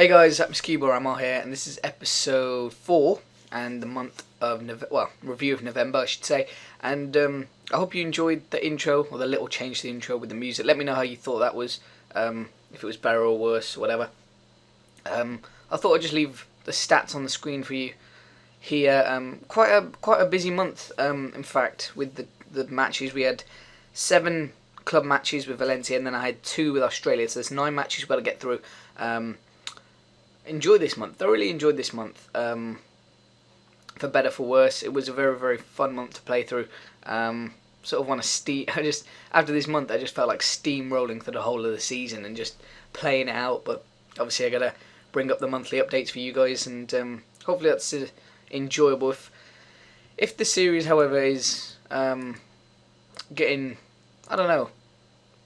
Hey guys, I'm S3Ep4 here, and this is episode 4, and the month of review of November, I should say. And I hope you enjoyed the intro, or the little change to the intro with the music. Let me know how you thought that was, if it was better or worse, or whatever. I thought I'd just leave the stats on the screen for you here. Quite a busy month, in fact, with the matches. We had 7 club matches with Valencia, and then I had 2 with Australia, so there's 9 matches we've got to get through. Thoroughly enjoyed this month, for better for worse. It was a very fun month to play through. Sort of want to after this month I just felt like steamrolling through the whole of the season and just playing it out, but obviously I gotta bring up the monthly updates for you guys, and hopefully that's enjoyable. If the series, however, is getting, I don't know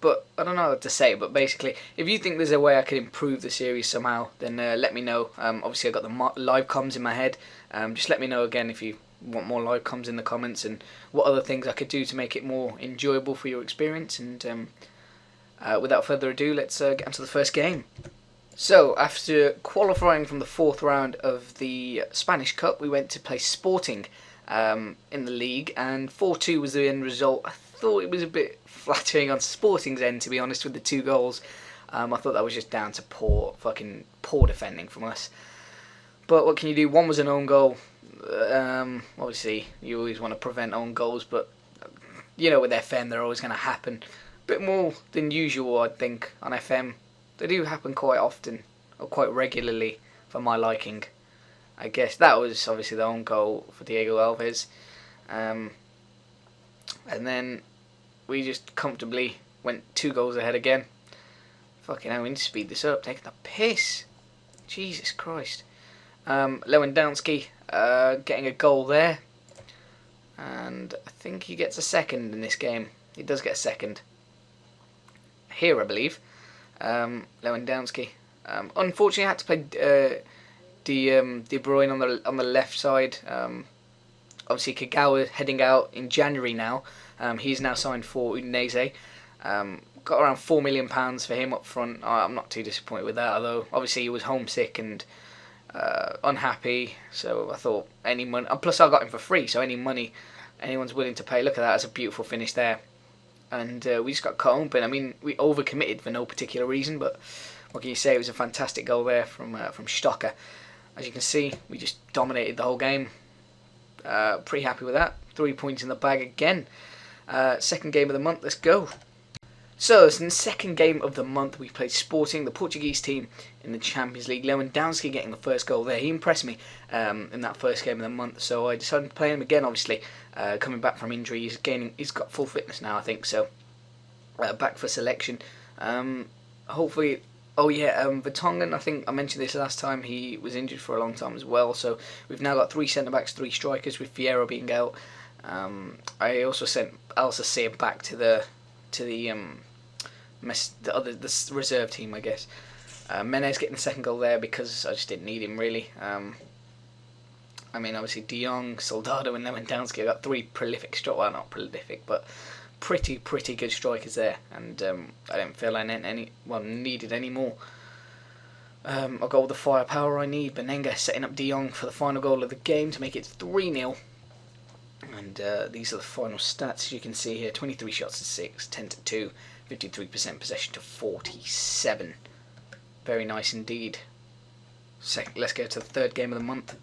what to say, but basically, if you think there's a way I could improve the series somehow, then let me know. Obviously, I got the live comms in my head. Just let me know again if you want more live comms in the comments, and what other things I could do to make it more enjoyable for your experience. And without further ado, let's get into the first game. So, after qualifying from the 4th round of the Spanish Cup, we went to play Sporting in the league, and 4-2 was the end result. I thought it was a bit flattering on Sporting's end, to be honest, with the 2 goals. I thought that was just down to poor defending from us. But what can you do? One was an own goal. Obviously, you always want to prevent own goals, but you know, with FM, they're always going to happen. A bit more than usual, I think, on FM. They do happen quite often, or quite regularly, for my liking. I guess that was obviously the own goal for Diego Alves. And then we just comfortably went 2 goals ahead again. Fucking hell, we need to speed this up. Taking the piss. Jesus Christ. Lewandowski getting a goal there. And I think he gets a second in this game. He does get a second. Here, I believe. Lewandowski. Unfortunately, I had to play De Bruyne on the left side. Obviously, Kagawa heading out in January now. He's now signed for Udinese. Got around £4 million for him up front. I'm not too disappointed with that, although obviously he was homesick and unhappy. So I thought any money, and plus I got him for free, so any money anyone's willing to pay. Look at that, that's a beautiful finish there. And we just got cut open. I mean, we overcommitted for no particular reason, but what can you say? It was a fantastic goal there from Stocker. As you can see, we just dominated the whole game. Pretty happy with that. 3 points in the bag again. Second game of the month, let's go. So, in the second game of the month, we played Sporting, the Portuguese team in the Champions League. Lewandowski getting the first goal there. He impressed me in that first game of the month, so I decided to play him again, obviously. Coming back from injury, he's got full fitness now, I think, so back for selection. Hopefully, Vertonghen, I think I mentioned this last time, he was injured for a long time as well, so we've now got 3 centre-backs, 3 strikers, with Fierro being out. I also sent S3Ep4 back to the reserve team, I guess. Menez getting the second goal there because I just didn't need him, really. I mean, obviously De Jong, Soldado and Lewandowski. I got 3 prolific strikers. Well, not prolific, but pretty good strikers there. And I didn't feel I needed any more. I got all the firepower I need. Benenga setting up De Jong for the final goal of the game to make it 3-0. And these are the final stats, as you can see here. 23 shots to 6, 10 to 2, 53% possession to 47. Very nice indeed. Let's go to the third game of the month.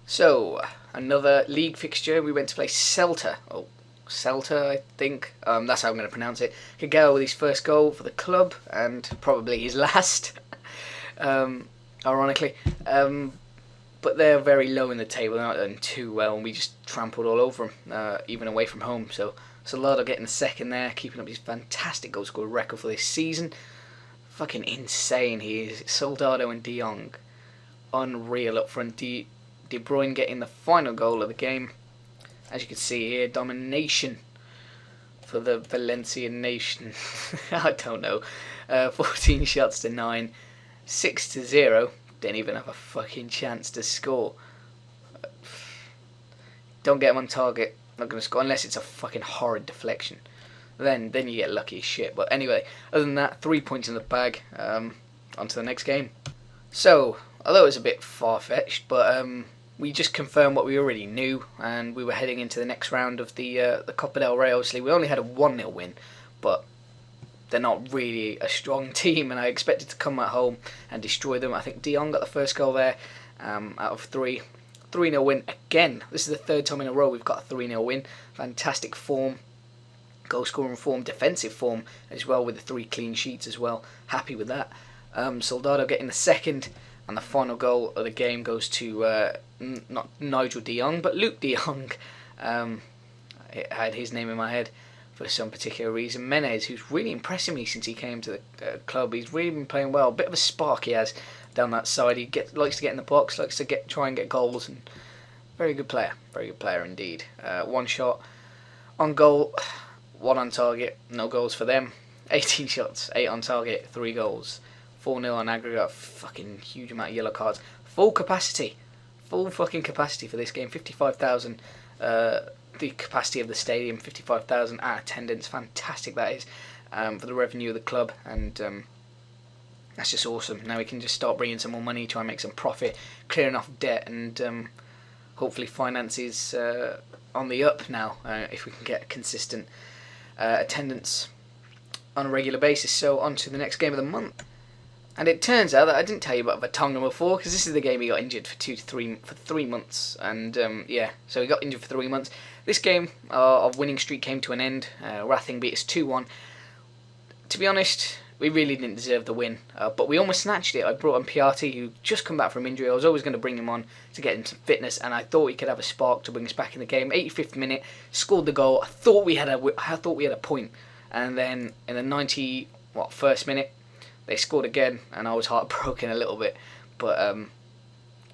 So, another league fixture. We went to play Celta. Oh, Celta, I think. That's how I'm going to pronounce it. Kagawa with his first goal for the club, and probably his last, ironically. But they're very low in the table. They're not doing too well, and we just trampled all over them, even away from home. So, Soldado getting the second there, keeping up his fantastic goal scorer record for this season. Fucking insane he is. Soldado and De Jong. Unreal up front. De Bruyne getting the final goal of the game. As you can see here, domination for the Valencian nation. I don't know. 14 shots to 9. 6 to 0. Didn't even have a fucking chance to score. Don't get him on target. Not going to score unless it's a fucking horrid deflection. Then you get lucky as shit. But anyway, other than that, 3 points in the bag. On to the next game. So, although it was a bit far-fetched, but we just confirmed what we already knew, and we were heading into the next round of the Copa del Rey. Obviously, we only had a 1-0 win, but they're not really a strong team, and I expected to come at home and destroy them. I think De Jong got the first goal there out of 3. 3-0 win again. This is the third time in a row we've got a 3-0 win. Fantastic form, goal scoring form, defensive form as well, with the 3 clean sheets as well. Happy with that. Soldado getting the second, and the final goal of the game goes to not Nigel De Jong, but Luke De Jong. I had his name in my head for some particular reason. Menez, who's really impressing me since he came to the club. He's really been playing well. A bit of a spark he has down that side. He likes to get in the box, likes to try and get goals, and very good player indeed. 1 shot on goal, 1 on target, no goals for them. 18 shots, 8 on target, 3 goals, 4-0 on aggregate. Fucking huge amount of yellow cards. Full fucking capacity for this game. 55,000. The capacity of the stadium, 55,000 at attendance. Fantastic that is, for the revenue of the club, and that's just awesome. Now we can just start bringing some more money, try and make some profit, clearing off debt, and hopefully finances on the up now, if we can get consistent attendance on a regular basis. So on to the next game of the month. And it turns out that I didn't tell you about Vertonghen before, because this is the game he got injured for 3 months, and yeah, so he got injured for 3 months. This game, our winning streak came to an end. Racing beat us 2-1. To be honest, we really didn't deserve the win, but we almost snatched it. I brought on Piatti, who just come back from injury. I was always going to bring him on to get him some fitness, and I thought he could have a spark to bring us back in the game. 85th minute, scored the goal. I thought we had a point, and then in the first minute, they scored again, and I was heartbroken a little bit. But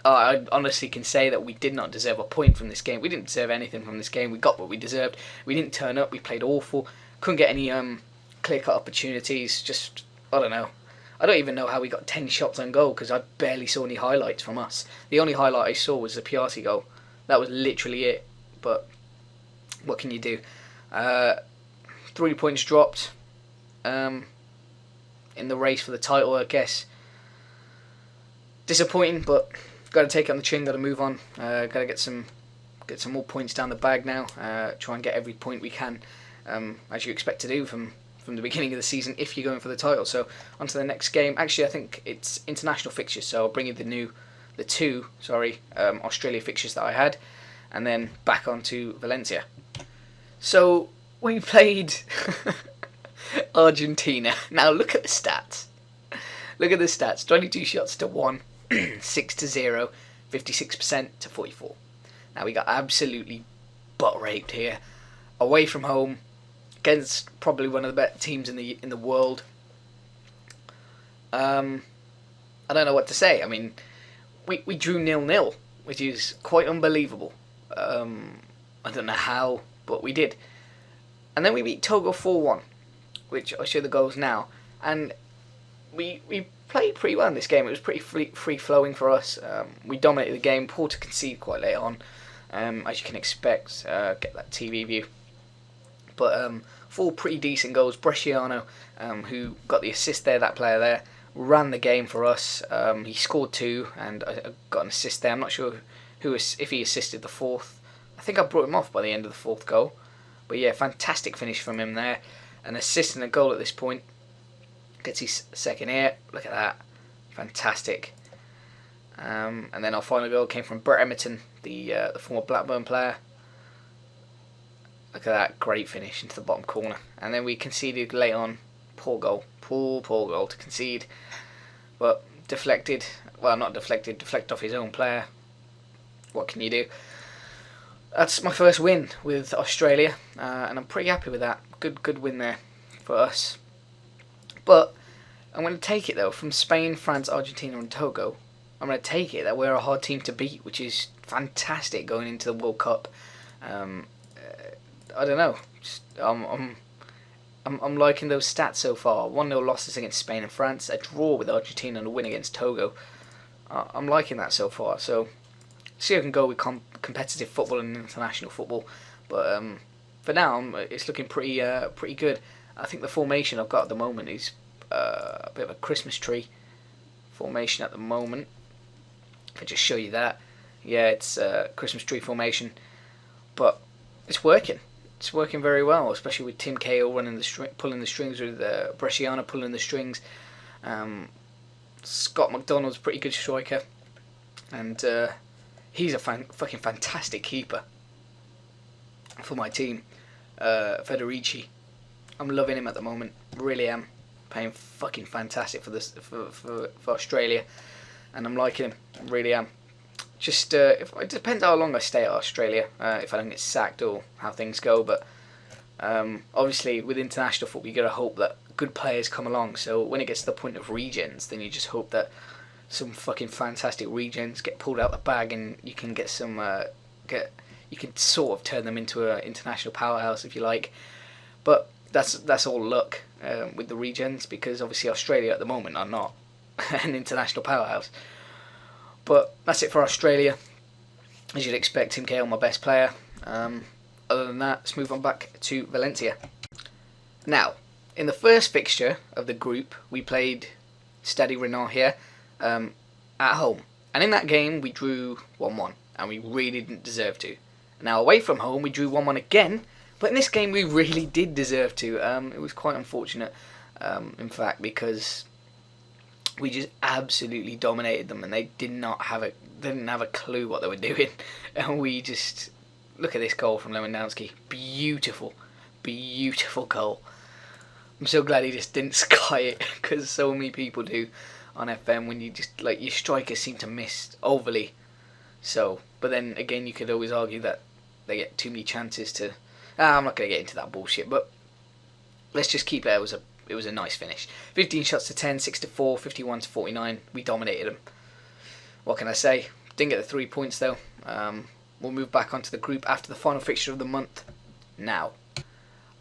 I honestly can say that we did not deserve a point from this game. We didn't deserve anything from this game. We got what we deserved. We didn't turn up. We played awful. Couldn't get any clear-cut opportunities. Just, I don't know. I don't even know how we got 10 shots on goal, because I barely saw any highlights from us. The only highlight I saw was the Piatti goal. That was literally it. But what can you do? 3 points dropped. In the race for the title, I guess. Disappointing, but got to take it on the chin. Got to move on. Got to get some more points down the bag now. Try and get every point we can, as you expect to do from the beginning of the season if you're going for the title. So on to the next game. Actually, I think it's international fixtures. So I'll bring you the two Australia fixtures that I had, and then back on to Valencia. So we played Argentina. Now look at the stats. 22 shots to 1, 6 to 0, 56% to 44. Now we got absolutely butt raped here, away from home, against probably one of the better teams in the world. I don't know what to say. I mean, we drew 0-0, which is quite unbelievable. I don't know how, but we did. And then we beat Togo 4-1. Which I'll show the goals now, and we played pretty well in this game. It was pretty free-flowing for us. We dominated the game, poor to concede quite late on, as you can expect. Get that TV view. But 4 pretty decent goals. Bresciano, who got the assist there, that player there, ran the game for us. He scored 2, and I got an assist there. I'm not sure if he assisted the 4th. I think I brought him off by the end of the 4th goal. But yeah, fantastic finish from him there. An assist and a goal at this point. Gets his second here. Look at that. Fantastic. And then our final goal came from Brett Emerton, the former Blackburn player. Look at that. Great finish into the bottom corner. And then we conceded late on. Poor goal. Poor goal to concede. But deflected. Well, not deflected. Deflected off his own player. What can you do? That's my first win with Australia, and I'm pretty happy with that. Good win there for us. But I'm going to take it though from Spain, France, Argentina, and Togo. I'm going to take it that we're a hard team to beat, which is fantastic going into the World Cup. I don't know. I'm liking those stats so far. 1-0 losses against Spain and France, a draw with Argentina, and a win against Togo. I'm liking that so far. So see how I can go with competitive football and international football, but for now it's looking pretty good. I think the formation I've got at the moment is a bit of a Christmas tree formation at the moment. If I just show you that, yeah, it's Christmas tree formation, but it's working. It's working very well, especially with Tim Cahill running pulling the strings, with Bresciano pulling the strings. Scott McDonald's a pretty good striker, and he's a fucking fantastic keeper for my team. Federici, I'm loving him at the moment, really am. Playing fucking fantastic for this for Australia, and I'm liking him, really am. Just it depends how long I stay at Australia, if I don't get sacked or how things go. But obviously with international football, you gotta hope that good players come along. So when it gets to the point of regens, then you just hope that some fucking fantastic regens get pulled out the bag, and you can get some you can sort of turn them into an international powerhouse if you like. But that's all luck with the regens, because obviously Australia at the moment are not an international powerhouse. But that's it for Australia. As you'd expect, Tim Cahill, my best player. Other than that, let's move on back to Valencia. Now, in the first fixture of the group, we played Stade Rennais here at home. And in that game, we drew 1-1. And we really didn't deserve to. Now, away from home, we drew 1-1 again. But in this game, we really did deserve to. It was quite unfortunate, in fact, because we just absolutely dominated them, and they didn't have a clue what they were doing. And we just, look at this goal from Lewandowski, beautiful goal. I'm so glad he just didn't sky it, because so many people do on FM when you just, like, your strikers seem to miss overly. So, but then again, you could always argue that they get too many chances to. I'm not going to get into that bullshit, but let's just keep it. It was a nice finish. 15 shots to 10, 6 to 4, 51 to 49. We dominated them. What can I say? Didn't get the 3 points though. We'll move back onto the group after the final fixture of the month. Now,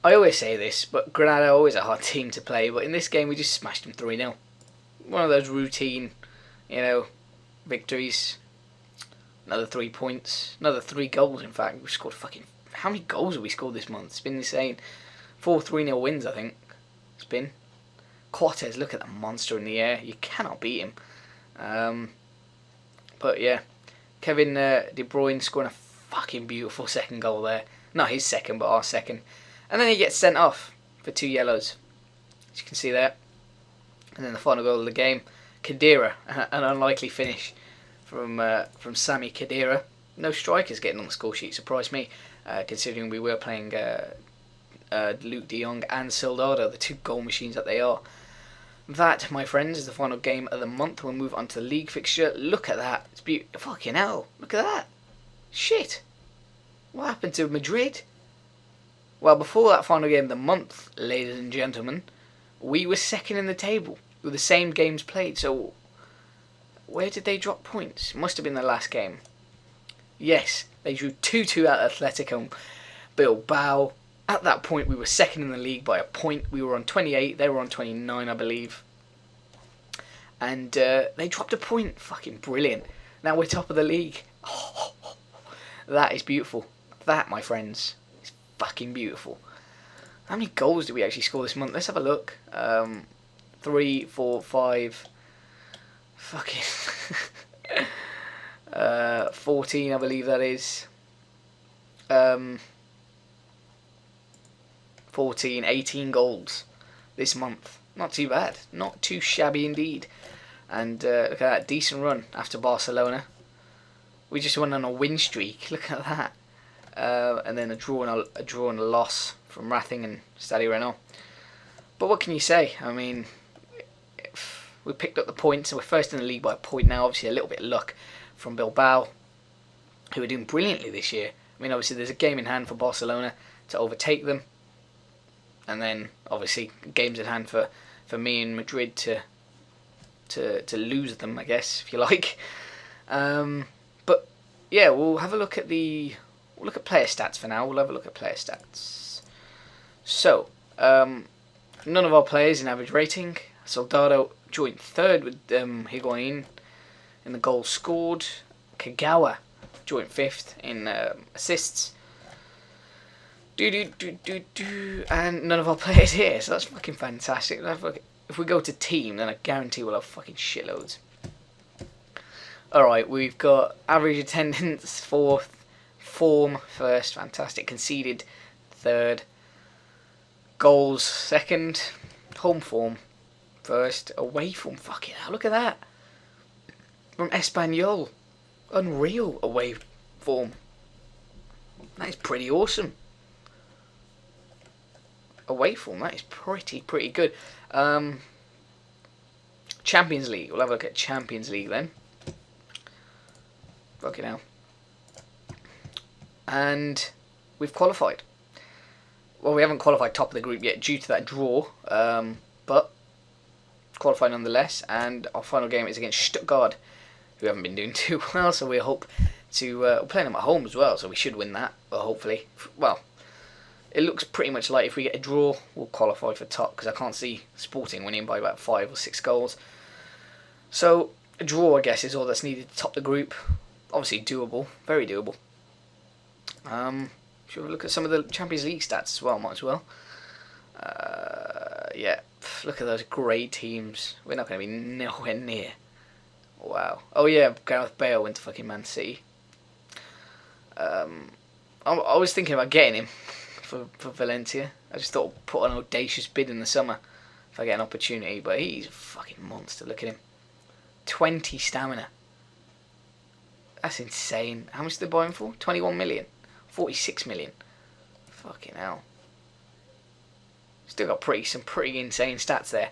I always say this, but Granada are always a hard team to play. But in this game, we just smashed them 3-0. One of those routine, victories. Another 3 points. Another 3 goals. In fact, we scored fucking. How many goals have we scored this month? It's been insane. 4 3-0 wins, I think. It's been. Cortez, look at that monster in the air. You cannot beat him. But yeah, Kevin De Bruyne scoring a fucking beautiful second goal there. Not his second, but our second. And then he gets sent off for 2 yellows, as you can see there. And then the final goal of the game, Khedira, an unlikely finish from Sami Khedira. No strikers getting on the score sheet, surprised me, considering we were playing Luke de Jong and Soldado, the 2 goal machines that they are. That, my friends, is the final game of the month. We'll move on to the league fixture. Look at that. It's beautiful. Fucking hell. Look at that. Shit. What happened to Madrid? Well, before that final game of the month, ladies and gentlemen, we were second in the table with the same games played. So, where did they drop points? It must have been the last game. Yes, they drew 2-2 at Atletico Bilbao. At that point, we were second in the league by a point. We were on 28. They were on 29, I believe. And they dropped a point. Fucking brilliant. Now we're top of the league. Oh, that is beautiful. That, my friends, is fucking beautiful. How many goals did we actually score this month? Let's have a look. 3, 4, 5. Fucking 14, I believe that is. 14, 18 goals this month. Not too bad. Not too shabby indeed. And look at that, decent run after Barcelona. We just went on a win streak. Look at that. And then a draw and a loss from Racing and Stade Rennais. But what can you say? I mean, we picked up the points, so we're first in the league by a point now. Obviously, a little bit of luck from Bilbao, who are doing brilliantly this year. I mean, obviously, there's a game in hand for Barcelona to overtake them. And then, obviously, games in hand for me and Madrid to lose them, I guess, if you like. But yeah, we'll have a look at player stats for now. We'll have a look at player stats. So, none of our players in average rating. Soldado joined third with Higuain in the goals scored. Kagawa joined fifth in assists. And none of our players here, so that's fucking fantastic. If we go to team, then I guarantee we'll have fucking shitloads. Alright, we've got average attendance 4th, form 1st, fantastic, conceded 3rd, goals 2nd, home form 1st, away form, fucking hell, look at that. From Espanyol, unreal away form. That is pretty awesome. Away form, that is pretty good. Champions League, we'll have a look at Champions League then. Fucking hell. And we've qualified. Well, we haven't qualified top of the group yet due to that draw, but qualified nonetheless. And our final game is against Stuttgart, who haven't been doing too well, so we hope to... we're playing them at home as well, so we should win that, well, hopefully. Well, it looks pretty much like if we get a draw, we'll qualify for top, because I can't see Sporting winning by about 5 or 6 goals. So, a draw, I guess, is all that's needed to top the group. Obviously doable, very doable. Should we look at some of the Champions League stats as well? Might as well. Yeah, look at those great teams. We're not going to be nowhere near. Wow. Oh yeah, Gareth Bale went to fucking Man City. I was thinking about getting him for Valencia. I just thought I'd put an audacious bid in the summer if I get an opportunity. But he's a fucking monster. Look at him. 20 stamina. That's insane. How much did they buy him for? 21 million. 46 million. Fucking hell. Still got some pretty insane stats there.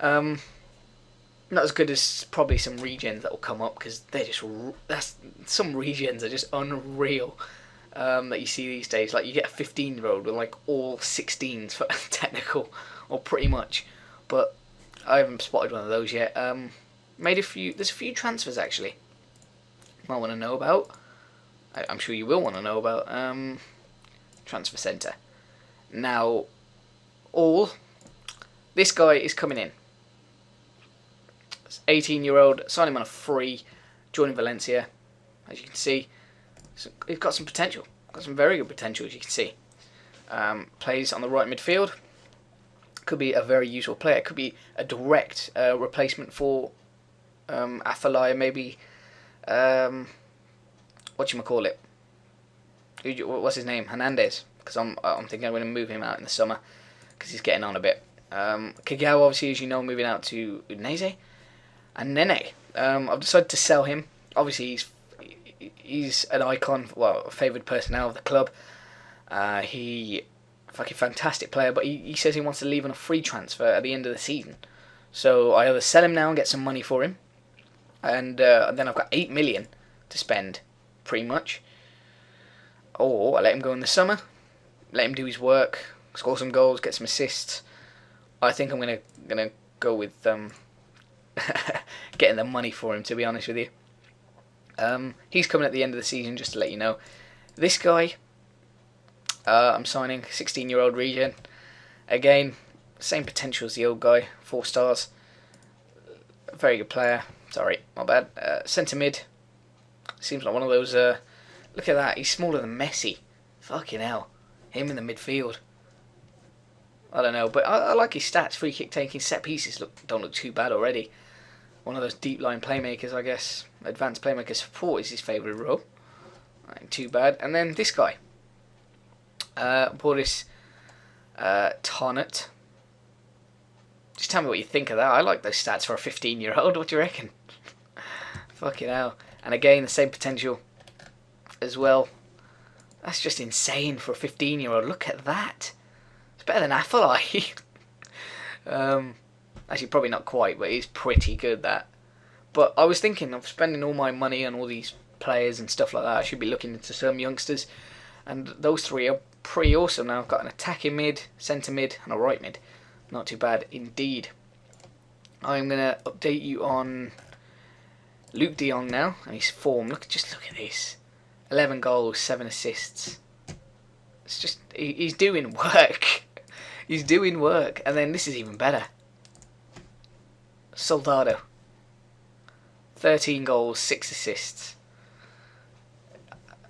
Not as good as probably some regens that will come up, because they're just... some regens are just unreal that you see these days. Like, you get a 15-year-old with like all 16s for technical, or pretty much. But I haven't spotted one of those yet. There's a few transfers actually. Might want to know about. I'm sure you will want to know about. Transfer centre. Now, this guy is coming in. 18-year-old, signed him on a free, joining Valencia. As you can see, so he's got some potential. Got some very good potential, as you can see. Plays on the right midfield. Could be a very useful player. Could be a direct replacement for Athalaya, maybe. Whatchamacallit? What's his name? Hernandez. Because I'm thinking I'm going to move him out in the summer because he's getting on a bit. Kagawa, obviously, as you know, moving out to Udinese. And Nene. I've decided to sell him. Obviously, he's an icon, well, a favoured personnel of the club. He fucking fantastic player, but he says he wants to leave on a free transfer at the end of the season. So I either sell him now and get some money for him, and then I've got 8 million to spend, pretty much. Or I let him go in the summer, let him do his work, score some goals, get some assists. I think I'm gonna go with getting the money for him, to be honest with you. He's coming at the end of the season, just to let you know. This guy, I'm signing, 16-year-old regen. Again, same potential as the old guy, 4 stars. Very good player. Sorry, my bad. Centre mid. Seems like one of those... look at that, he's smaller than Messi. Fucking hell. Him in the midfield. I don't know, but I like his stats. Free kick taking, set pieces don't look too bad already. One of those deep line playmakers, I guess. Advanced playmaker support is his favourite role. Ain't too bad. And then this guy. Boris Tarnot. Just tell me what you think of that. I like those stats for a 15-year-old. What do you reckon? Fucking hell. And again, the same potential as well. That's just insane for a 15-year-old. Look at that. It's better than Athalai. Actually, probably not quite, but it's pretty good, that. But I was thinking of spending all my money on all these players and stuff like that. I should be looking into some youngsters. And those 3 are pretty awesome now. I've got an attacking mid, centre mid, and a right mid. Not too bad indeed. I'm going to update you on Luke de Jong now and his form. Just look at this. 11 goals, 7 assists. It's just, he's doing work. He's doing work. And then this is even better. Soldado. 13 goals, 6 assists.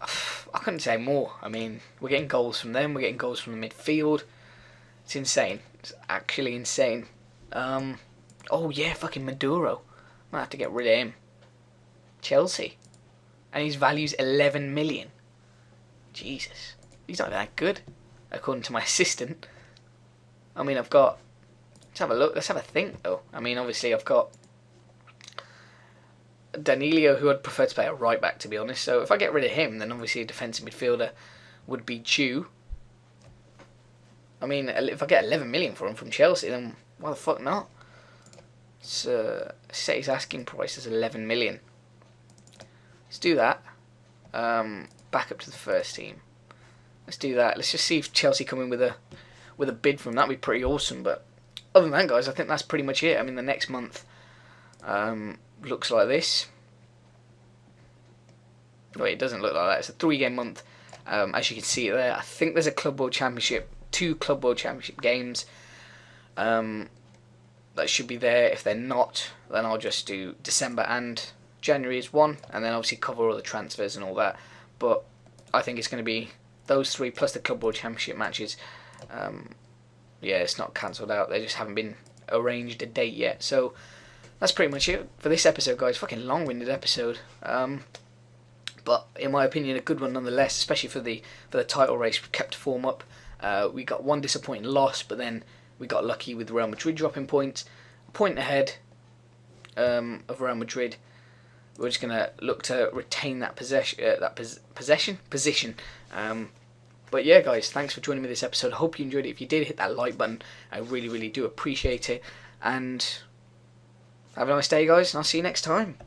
I couldn't say more. I mean, we're getting goals from them. We're getting goals from the midfield. It's insane. It's actually insane. Oh yeah, fucking Maduro. Might have to get rid of him. Chelsea. And his value's 11 million. Jesus. He's not that good, according to my assistant. I mean, I've got... Let's have a look. Let's have a think, though. I mean, obviously, I've got Danilo, who I'd prefer to play at right back, to be honest. So if I get rid of him, then obviously a defensive midfielder would be due. I mean, if I get 11 million for him from Chelsea, then why the fuck not? Set his asking price as 11 million. Let's do that. Back up to the first team. Let's do that. Let's just see if Chelsea come in with a bid from him. That'd be pretty awesome. But other than that, guys, I think that's pretty much it. I mean, the next month looks like this. Wait, it doesn't look like that. It's a 3-game month, as you can see there. I think there's a Club World Championship, 2 Club World Championship games. That should be there. If they're not, then I'll just do December and January as one, and then obviously cover all the transfers and all that. But I think it's going to be those 3 plus the Club World Championship matches. Yeah, it's not cancelled out. They just haven't been arranged a date yet. So that's pretty much it for this episode, guys. Fucking long-winded episode. But in my opinion, a good one nonetheless, especially for the title race. We kept form up. We got one disappointing loss, but then we got lucky with Real Madrid dropping points. A point ahead of Real Madrid. We're just gonna look to retain that position. But yeah, guys, thanks for joining me this episode. I hope you enjoyed it. If you did, hit that like button. I really, really do appreciate it. And have a nice day, guys, and I'll see you next time.